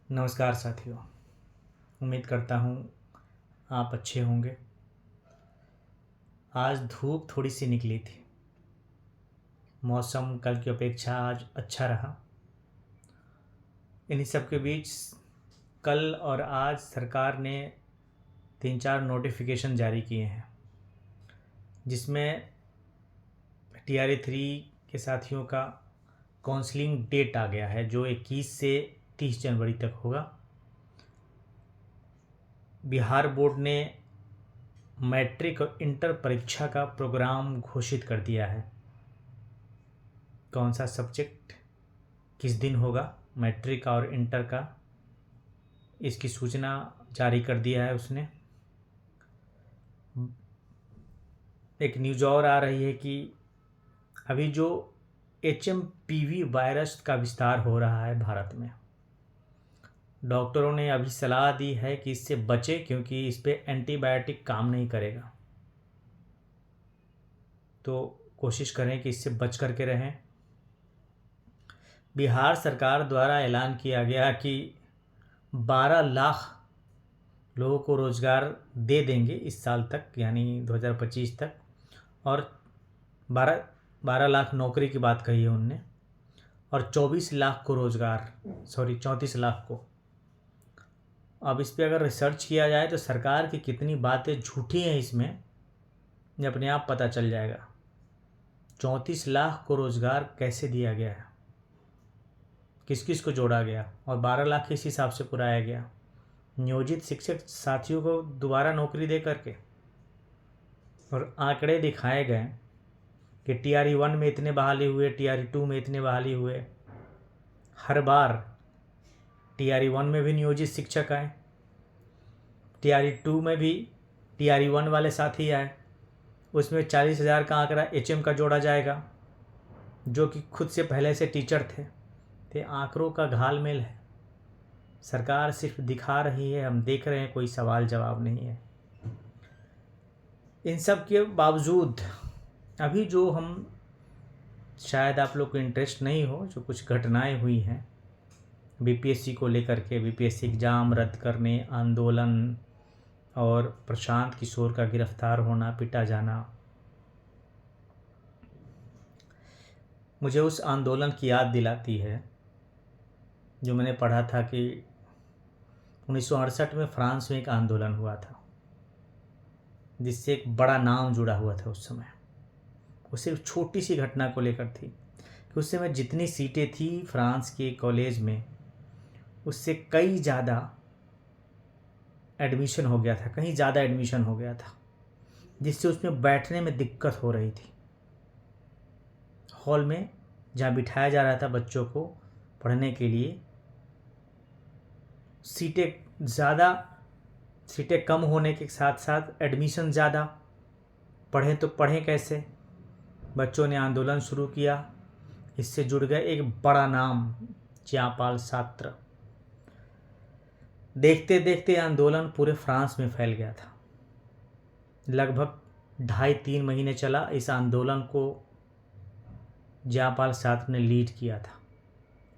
नमस्कार साथियों। उम्मीद करता हूँ आप अच्छे होंगे। आज धूप थोड़ी सी निकली थी। मौसम कल की अपेक्षा आज अच्छा रहा। इन्हीं सब के बीच कल और आज सरकार ने 3-4 नोटिफिकेशन जारी किए हैं, जिसमें TRA 3 के साथियों का काउंसलिंग डेट आ गया है, जो 21 से 30 जनवरी तक होगा। बिहार बोर्ड ने मैट्रिक और इंटर परीक्षा का प्रोग्राम घोषित कर दिया है। कौन सा सब्जेक्ट किस दिन होगा, मैट्रिक और इंटर का, इसकी सूचना जारी कर दिया है उसने। एक न्यूज़ और आ रही है कि अभी जो HMPV वायरस का विस्तार हो रहा है भारत में, डॉक्टरों ने अभी सलाह दी है कि इससे बचें, क्योंकि इस पर एंटीबायोटिक काम नहीं करेगा। तो कोशिश करें कि इससे बच करके रहें। बिहार सरकार द्वारा ऐलान किया गया कि 12 लाख लोगों को रोज़गार दे देंगे इस साल तक, यानी 2025 तक। और 12 लाख नौकरी की बात कही है उनने, और 24 लाख को रोज़गार, 34 लाख को। अब इस पर अगर रिसर्च किया जाए तो सरकार की कितनी बातें झूठी हैं इसमें, ये अपने आप पता चल जाएगा। 34 लाख को रोज़गार कैसे दिया गया है, किस किस को जोड़ा गया, और 12 लाख किस हिसाब से पुराया गया। नियोजित शिक्षक साथियों को दोबारा नौकरी दे करके, और आंकड़े दिखाए गए कि TRA 1 में इतने बहाली हुए, TRA 2 में इतने बहाली हुए। हर बार TRA 1 में भी नियोजित शिक्षक आए, TRA 2 में भी TRA 1 वाले साथी आए। उसमें 40,000 का आंकड़ा HM का जोड़ा जाएगा, जो कि खुद से पहले से टीचर थे। तो आंकड़ों का घालमेल है। सरकार सिर्फ दिखा रही है, हम देख रहे हैं, कोई सवाल जवाब नहीं है। इन सब के बावजूद अभी जो हम, शायद आप लोग को इंटरेस्ट नहीं हो, जो कुछ घटनाएं हुई हैं BPSC को लेकर के, BPSC एग्ज़ाम रद्द करने, आंदोलन, और प्रशांत किशोर का गिरफ्तार होना, पिटा जाना, मुझे उस आंदोलन की याद दिलाती है जो मैंने पढ़ा था कि 1968 में फ्रांस में एक आंदोलन हुआ था, जिससे एक बड़ा नाम जुड़ा हुआ था उस समय। वो सिर्फ छोटी सी घटना को लेकर थी कि उस समय जितनी सीटें थी फ्रांस के कॉलेज में, उससे कई ज़्यादा एडमिशन हो गया था, कहीं ज़्यादा एडमिशन हो गया था, जिससे उसमें बैठने में दिक्कत हो रही थी। हॉल में जहाँ बिठाया जा रहा था बच्चों को पढ़ने के लिए, सीटें कम होने के साथ साथ एडमिशन ज़्यादा, पढ़ें तो पढ़ें कैसे। बच्चों ने आंदोलन शुरू किया, इससे जुड़ गए एक बड़ा नाम, जयपाल छात्र। देखते देखते आंदोलन पूरे फ्रांस में फैल गया था। लगभग 2.5-3 महीने चला इस आंदोलन को, जयपाल छात्र ने लीड किया था।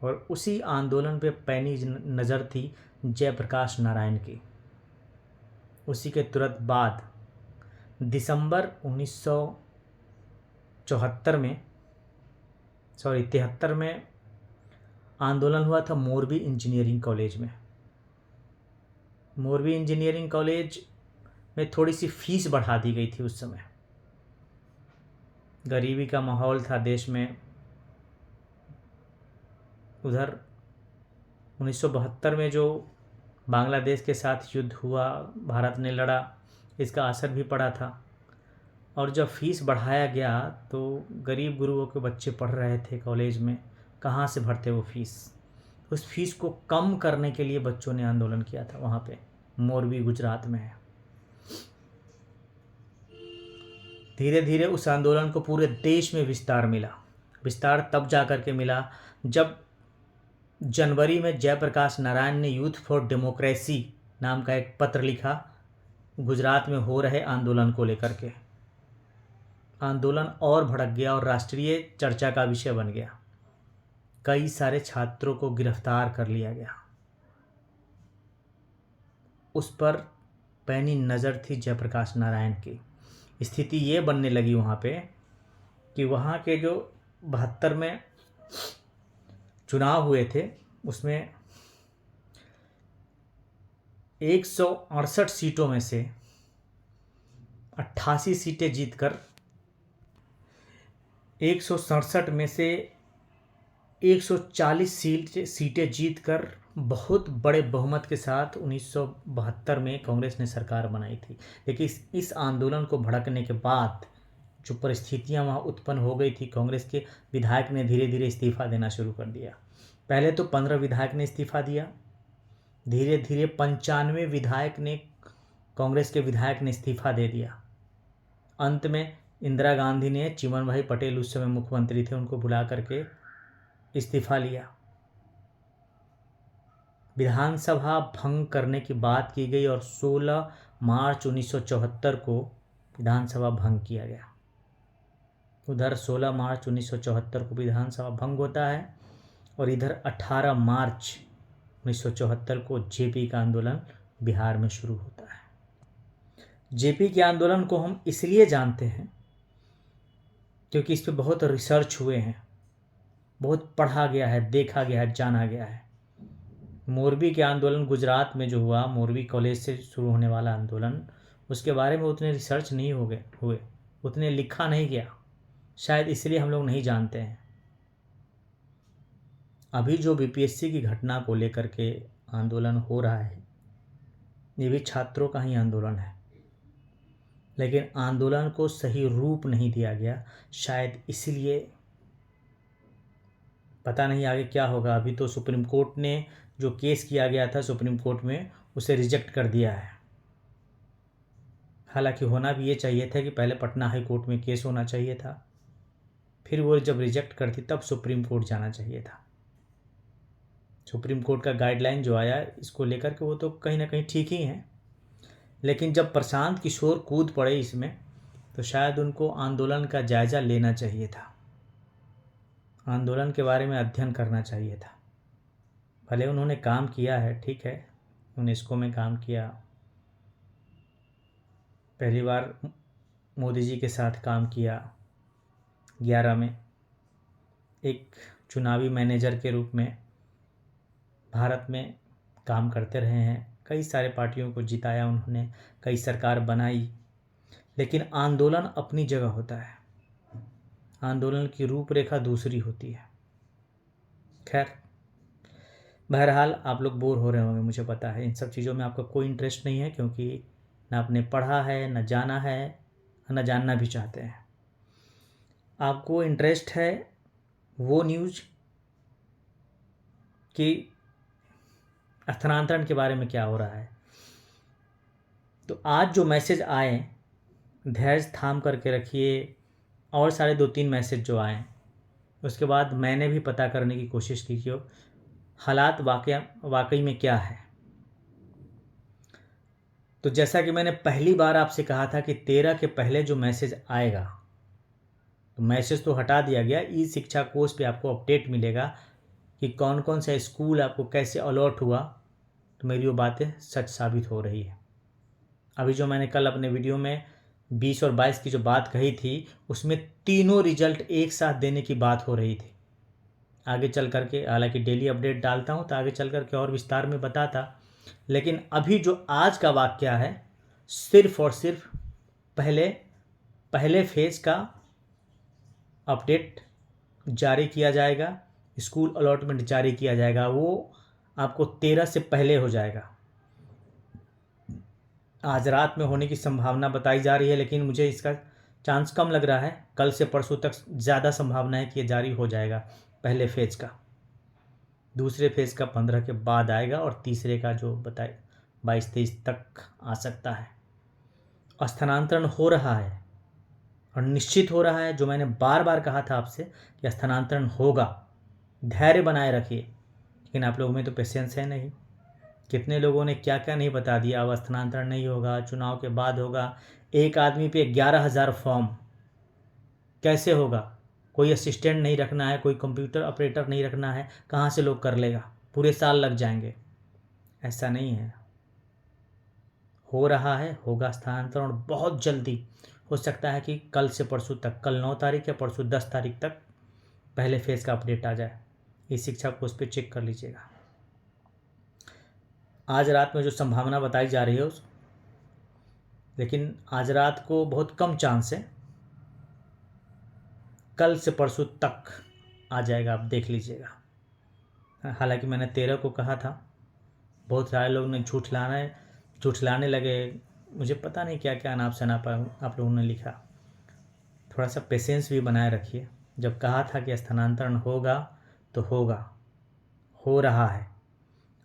और उसी आंदोलन पे पैनी नज़र थी जयप्रकाश नारायण की। उसी के तुरंत बाद दिसंबर 1973 में आंदोलन हुआ था मोरबी इंजीनियरिंग कॉलेज में। मोरबी इंजीनियरिंग कॉलेज में थोड़ी सी फीस बढ़ा दी गई थी उस समय। गरीबी का माहौल था देश में। उधर 1972 में जो बांग्लादेश के साथ युद्ध हुआ, भारत ने लड़ा, इसका असर भी पड़ा था। और जब फीस बढ़ाया गया तो गरीब गुरुओं के बच्चे पढ़ रहे थे कॉलेज में, कहाँ से भरते वो फीस। उस फीस को कम करने के लिए बच्चों ने आंदोलन किया था। वहाँ पे मोरबी गुजरात में है। धीरे धीरे उस आंदोलन को पूरे देश में विस्तार मिला। विस्तार तब जा कर के मिला जब जनवरी में जयप्रकाश नारायण ने यूथ फॉर डेमोक्रेसी नाम का एक पत्र लिखा, गुजरात में हो रहे आंदोलन को लेकर के। आंदोलन और भड़क गया और राष्ट्रीय चर्चा का विषय बन गया। कई सारे छात्रों को गिरफ्तार कर लिया गया। उस पर पैनी नज़र थी जयप्रकाश नारायण की। स्थिति ये बनने लगी वहाँ पे कि वहाँ के जो 72 में चुनाव हुए थे उसमें 168 सीटों में से 88 सीटें जीतकर 167 में से 140 सीटें जीतकर बहुत बड़े बहुमत के साथ 1972 में कांग्रेस ने सरकार बनाई थी। लेकिन इस आंदोलन को भड़कने के बाद जो परिस्थितियां वहाँ उत्पन्न हो गई थी, कांग्रेस के विधायक ने धीरे धीरे इस्तीफा देना शुरू कर दिया। पहले तो 15 विधायक ने इस्तीफा दिया, धीरे धीरे 95 विधायक ने, कांग्रेस के विधायक ने इस्तीफा दे दिया। अंत में इंदिरा गांधी ने, चिमन भाई पटेल उस समय मुख्यमंत्री थे, उनको बुला करके इस्तीफा लिया। विधानसभा भंग करने की बात की गई और 16 मार्च 1974 को विधानसभा भंग किया गया। उधर 16 मार्च 1974 को विधानसभा भंग होता है और इधर 18 मार्च 1974 को जेपी का आंदोलन बिहार में शुरू होता है। जेपी के आंदोलन को हम इसलिए जानते हैं क्योंकि इस पर बहुत रिसर्च हुए हैं, बहुत पढ़ा गया है, देखा गया है, जाना गया है। मोरबी के आंदोलन गुजरात में जो हुआ, मोरबी कॉलेज से शुरू होने वाला आंदोलन, उसके बारे में उतने रिसर्च नहीं हुए, उतने लिखा नहीं गया, शायद इसलिए हम लोग नहीं जानते हैं। अभी जो बीपीएससी की घटना को लेकर के आंदोलन हो रहा है, ये भी छात्रों का ही आंदोलन है, लेकिन आंदोलन को सही रूप नहीं दिया गया, शायद इसलिए। पता नहीं आगे क्या होगा। अभी तो सुप्रीम कोर्ट ने जो केस किया गया था सुप्रीम कोर्ट में, उसे रिजेक्ट कर दिया है। हालांकि होना भी ये चाहिए था कि पहले पटना हाई कोर्ट में केस होना चाहिए था, फिर वो जब रिजेक्ट करती तब सुप्रीम कोर्ट जाना चाहिए था। सुप्रीम कोर्ट का गाइडलाइन जो आया इसको लेकर के, वो तो कहीं ना कहीं ठीक ही है, लेकिन जब प्रशांत किशोर कूद पड़े इसमें, तो शायद उनको आंदोलन का जायज़ा लेना चाहिए था, आंदोलन के बारे में अध्ययन करना चाहिए था। भले उन्होंने काम किया है, ठीक है, यूनेस्को में काम किया, पहली बार मोदी जी के साथ काम किया 11 में, एक चुनावी मैनेजर के रूप में भारत में काम करते रहे हैं, कई सारे पार्टियों को जिताया उन्होंने, कई सरकार बनाई, लेकिन आंदोलन अपनी जगह होता है, आंदोलन की रूपरेखा दूसरी होती है। खैर, बहरहाल आप लोग बोर हो रहे होंगे, मुझे पता है, इन सब चीज़ों में आपका कोई इंटरेस्ट नहीं है, क्योंकि ना आपने पढ़ा है, ना जाना है, ना जानना भी चाहते हैं। आपको इंटरेस्ट है वो न्यूज़ कि स्थानांतरण के बारे में क्या हो रहा है। तो आज जो मैसेज आए, धैर्य थाम करके रखिए, और सारे 2-3 मैसेज जो आए, उसके बाद मैंने भी पता करने की कोशिश की कि हालात वाकई में क्या है। तो जैसा कि मैंने पहली बार आपसे कहा था कि 13 के पहले जो मैसेज आएगा, तो मैसेज तो हटा दिया गया, ई शिक्षा कोष पे आपको अपडेट मिलेगा कि कौन कौन सा स्कूल आपको कैसे अलॉट हुआ। तो मेरी वो बातें सच साबित हो रही है। अभी जो मैंने कल अपने वीडियो में 20 और 22 की जो बात कही थी, उसमें तीनों रिजल्ट एक साथ देने की बात हो रही थी। आगे चल करके, हालांकि डेली अपडेट डालता हूँ, तो आगे चल करके और विस्तार में बताता, लेकिन अभी जो आज का वाक्य है, सिर्फ और सिर्फ पहले फेज़ का अपडेट जारी किया जाएगा, स्कूल अलॉटमेंट जारी किया जाएगा, वो आपको 13 से पहले हो जाएगा। आज रात में होने की संभावना बताई जा रही है, लेकिन मुझे इसका चांस कम लग रहा है। कल से परसों तक ज़्यादा संभावना है कि ये जारी हो जाएगा पहले फेज़ का। दूसरे फेज़ का 15 के बाद आएगा, और तीसरे का जो बताए 22-23 तक आ सकता है। स्थानांतरण हो रहा है और निश्चित हो रहा है, जो मैंने बार बार कहा था आपसे कि स्थानांतरण होगा, धैर्य बनाए रखिए। लेकिन आप लोगों में तो पेशेंस है नहीं। कितने लोगों ने क्या क्या नहीं बता दिया, अब स्थानांतरण नहीं होगा, चुनाव के बाद होगा। एक आदमी पे 11,000 फॉर्म, कैसे होगा? कोई असिस्टेंट नहीं रखना है, कोई कंप्यूटर ऑपरेटर नहीं रखना है, कहाँ से लोग कर लेगा? पूरे साल लग जाएंगे। ऐसा नहीं है। हो रहा है, होगा स्थानांतरण बहुत जल्दी। हो सकता है कि कल से परसों तक, कल 9 तारीख या परसों 10 तारीख तक पहले फेज़ का अपडेट आ जाए। इस शिक्षा को उस पर चेक कर लीजिएगा। आज रात में जो संभावना बताई जा रही है लेकिन आज रात को बहुत कम चांस है, कल से परसों तक आ जाएगा, आप देख लीजिएगा। हालांकि मैंने 13 को कहा था, बहुत सारे लोग ने झूठलाने लगे। मुझे पता नहीं क्या क्या अनाप शनाप आप लोगों ने लिखा। थोड़ा सा पेशेंस भी बनाए रखिए। जब कहा था कि स्थानांतरण होगा तो होगा, हो रहा है।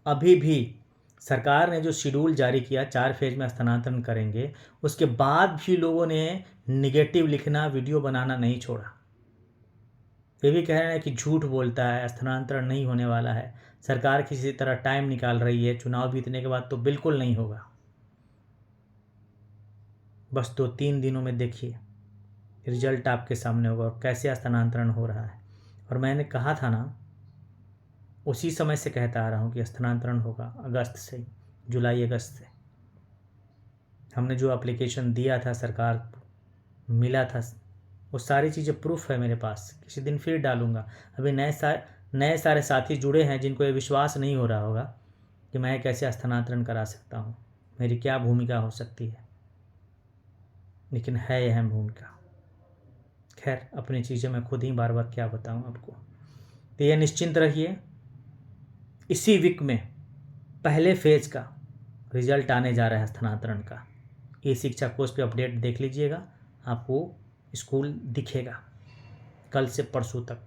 अभी भी सरकार ने जो शेड्यूल जारी किया 4 फेज में स्थानांतरण करेंगे, उसके बाद भी लोगों ने निगेटिव लिखना, वीडियो बनाना नहीं छोड़ा। ये भी कह रहे हैं कि झूठ बोलता है, स्थानांतरण नहीं होने वाला है, सरकार किसी तरह टाइम निकाल रही है, चुनाव बीतने के बाद तो बिल्कुल नहीं होगा। बस 2-3 दिनों में देखिए रिजल्ट आपके सामने होगा और कैसे स्थानांतरण हो रहा है। और मैंने कहा था ना, उसी समय से कहता आ रहा हूँ कि स्थानांतरण होगा अगस्त से, जुलाई अगस्त से। हमने जो एप्लीकेशन दिया था, सरकार मिला था, वो सारी चीज़ें प्रूफ है मेरे पास। किसी दिन फिर डालूंगा। अभी नए सारे साथी जुड़े हैं जिनको ये विश्वास नहीं हो रहा होगा कि मैं कैसे स्थानांतरण करा सकता हूँ, मेरी क्या भूमिका हो सकती है, लेकिन है अहम भूमिका। खैर, अपनी चीज़ें मैं खुद ही बार बार क्या बताऊँ आपको। तो ये निश्चिंत रहिए, इसी वीक में पहले फेज का रिजल्ट आने जा रहा है स्थानांतरण का। ई शिक्षा कोष पे अपडेट देख लीजिएगा, आपको स्कूल दिखेगा कल से परसों तक।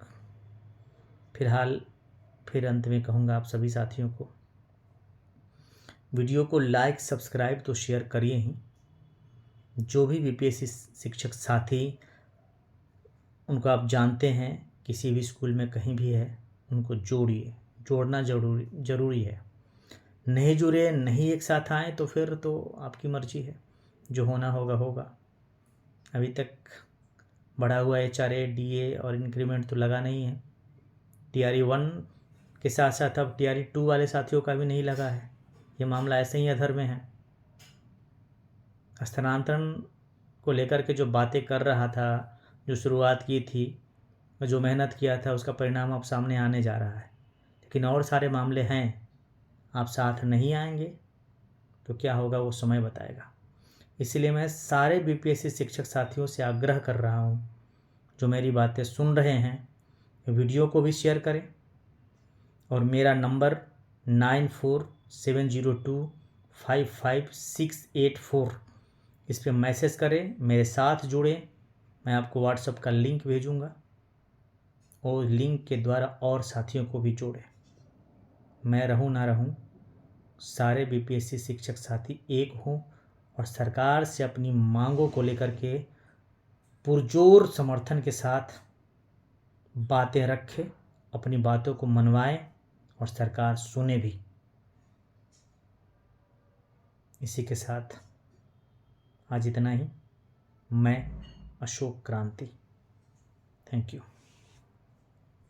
फिलहाल फिर अंत में कहूँगा आप सभी साथियों को, वीडियो को लाइक सब्सक्राइब तो शेयर करिए ही। जो भी बीपीएससी शिक्षक साथी, उनको आप जानते हैं, किसी भी स्कूल में कहीं भी है, उनको जोड़िए। जोड़ना ज़रूरी है। नहीं जुड़े, नहीं एक साथ आए तो फिर तो आपकी मर्जी है, जो होना होगा होगा। अभी तक बढ़ा हुआ HRA DA और इंक्रीमेंट तो लगा नहीं है। TRE 1 के साथ साथ अब TRE 2 वाले साथियों का भी नहीं लगा है। ये मामला ऐसे ही अधर में है। स्थानांतरण को लेकर के जो बातें कर रहा था, जो शुरुआत की थी, जो मेहनत किया था, उसका परिणाम अब सामने आने जा रहा है। लेकिन और सारे मामले हैं, आप साथ नहीं आएंगे तो क्या होगा वो समय बताएगा। इसलिए मैं सारे बीपीएससी शिक्षक साथियों से आग्रह कर रहा हूँ, जो मेरी बातें सुन रहे हैं, वीडियो को भी शेयर करें और मेरा नंबर 9470255684 इस पर मैसेज करें, मेरे साथ जुड़ें। मैं आपको व्हाट्सएप का लिंक भेजूँगा और लिंक के द्वारा और साथियों को भी जोड़ें। मैं रहूँ ना रहूँ, सारे बीपीएससी शिक्षक साथी एक हों और सरकार से अपनी मांगों को लेकर के पुरजोर समर्थन के साथ बातें रखें, अपनी बातों को मनवाएं और सरकार सुने भी। इसी के साथ आज इतना ही। मैं अशोक क्रांति, थैंक यू।